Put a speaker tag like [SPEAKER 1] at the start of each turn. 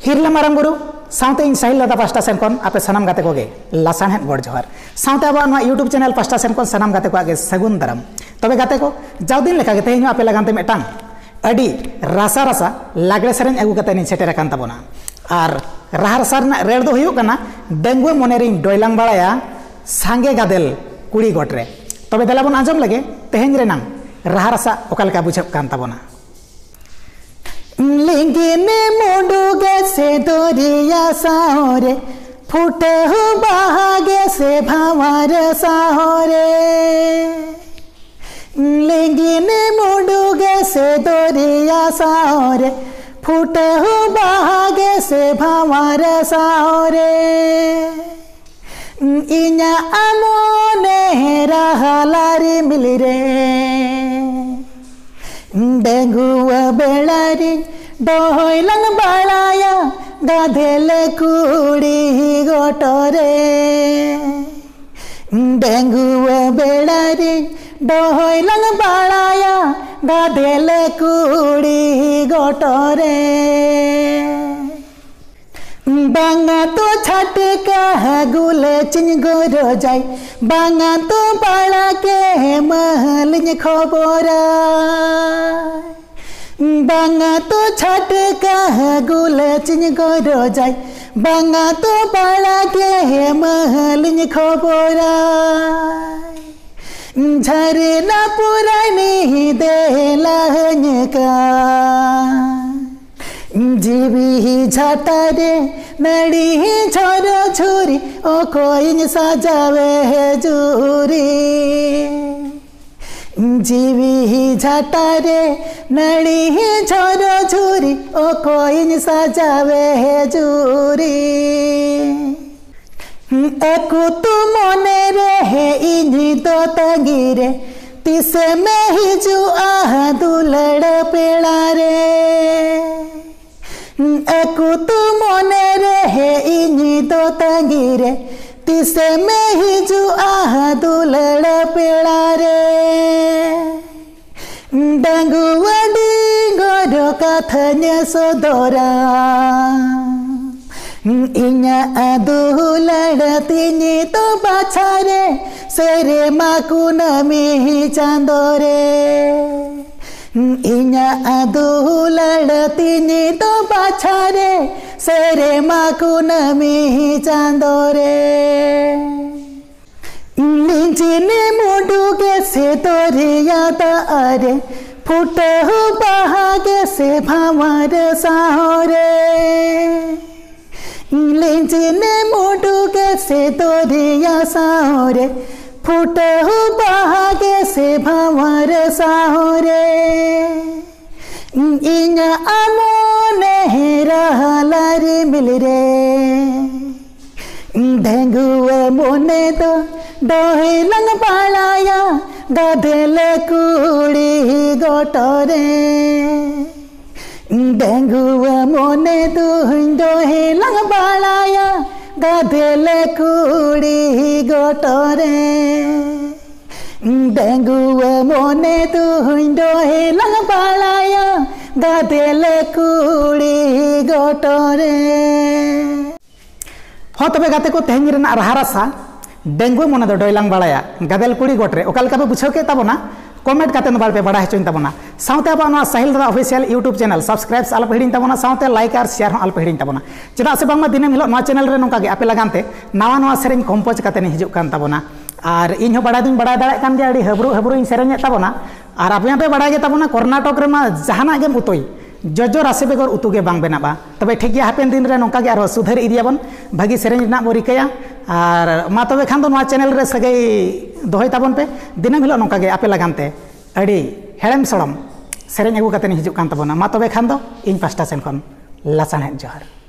[SPEAKER 1] हिरला मारांग बुरु साउते इन साहिल लदा पास्टा सेन कोन आपे सनाम गाते कोगे लासानहेत गोड जोहार साउते आबा नवा यूट्यूब चैनल पास्टा सेन कोन सनाम गाते को आगे सगुन दाराम तबे गाते को जाव दिन लेका गे तेहेन आपे लगानते मेटांग अडी रासा रासा लागड़े सेरेन अगु कते नि सेटेर कान ताबोना आर राहा रासा रना रेड़ दो हुयुग कना डेंगुए मोनेरिंग डोयलांग बाड़ाया सांगे गादेल कुड़ी गोटरे तबे देला बोन आंजम लगे तेहेन रेनांग राहा रासा ओका लेका बुझाब कान ताबोना लिंगिने मुडुगे से दोरिया साहोरे फुटे हो बागे से भावार साहोरे लिंगिने मुडुगे से दोरिया साहोरे फुटे हो बागे से भावार साहोरे इन्या आमोने राहलारी मिली रे डेंगुआ बेलारी डोहलंग बाड़ाया गाधेले कुड़ी गोटरे डेंगुआ बेलारी डोहलंग बाड़ाया गाधेले कुड़ी गोटरे बांगा तो छटका गुले चिंगोरो जाय बांगा तो बाड़ा के महलिन खबरा बांगा तो छटका गुले चिंगोरो जाय बांगा तो बाड़ा के महलिन खबरा झरना पुरानी देहलहन का जीवी झाटारे नड़ी छोरो छोरी ओ कोई सजावे है जूरी जीवी झाटारे नड़ी छोरो छोरी ओ कोई सजावे है जूरी एकु तू मने रहे इन्हीं तो तंगीरे तिसे में ही जो आह दुलड़ पेड़ा रे एकु तू मने रहे इन्हीं दो तंगीरे तिसे में ही जो आह दुलड़ पेड़ा रे डेंगुआ डिंगोरो कथन्य सोदोरा इन्या दुलड़ तिनी तो बाछारे सेरे माकुनमी चांदोरे इन्या दुलड़ तिनी तो बाछारे सेरे माकुनमी चांदोरे लिंचिने मुडुगे से तोरिया तारे फुटे हो बहागे से भावर साहोरे लिंचिने मुडुगे से तोरिया साहोरे फुटे हो बहागे से भावर साहोरे इन्या आमोने राहलारी मिली रे डेंगुए मोने तो डोहलंग बाड़ाया गाधेले कुड़ी गोटरे डेंगुए मोने तो डोहलंग बाड़ाया गाधेले कुड़ी गोटरे डेंगुए मोने तो डोहलंग बाड़ाया गाधेले कुड़ी गोटरे हाँ तबे गाते को तेहेन रेना राहा रासा डेंगुए मोने दो डोयलांग बाड़ाया गादेल कुड़ी गोटरे ओका लेका पे बुझाव के ताबोना कमेंट काते बाल पे बड़ा हेचुन ताबोना साउते आबा साहिल दादा ऑफिशियल यूट्यूब चैनल सब्सक्राइब आल पे हिड़िन ताबोना साउते लाइक और शेयर आल पे हिड़िन ताबोना चेदा से बांगमा दिनम हिलो नवा चैनल रे नोका गे आपे लगानते नवा नवा सेरेन कंपोज काते नि हिजुक कान ताबोना और इन हो बड़ा दिन बड़ा दाड़ा कान गे अडी हबरू हबरू इन सेरेन ताबोना और आपे पे बड़ा गे ताबोना कर्नाटक रे मा जहाना गेम उतोई जोजो राशि बेगर उतु गे बांग बेनाबा तबे ठीक गया हापेन दिन रे नोका गे आरो सुधर इदियाबन भागी सेरेन ना बोरिकया और मा तबे खान दो नवा चैनल रे सगै दोहय ताबन पे दिनम हिलो नोका गे आपे लगानते अड़ी हेड़म सड़म सेरेन अगू काते नि हिजुक कान ताबोना मा तबे खान दो इन पास्टा सेन खन लासानहेत जोहार।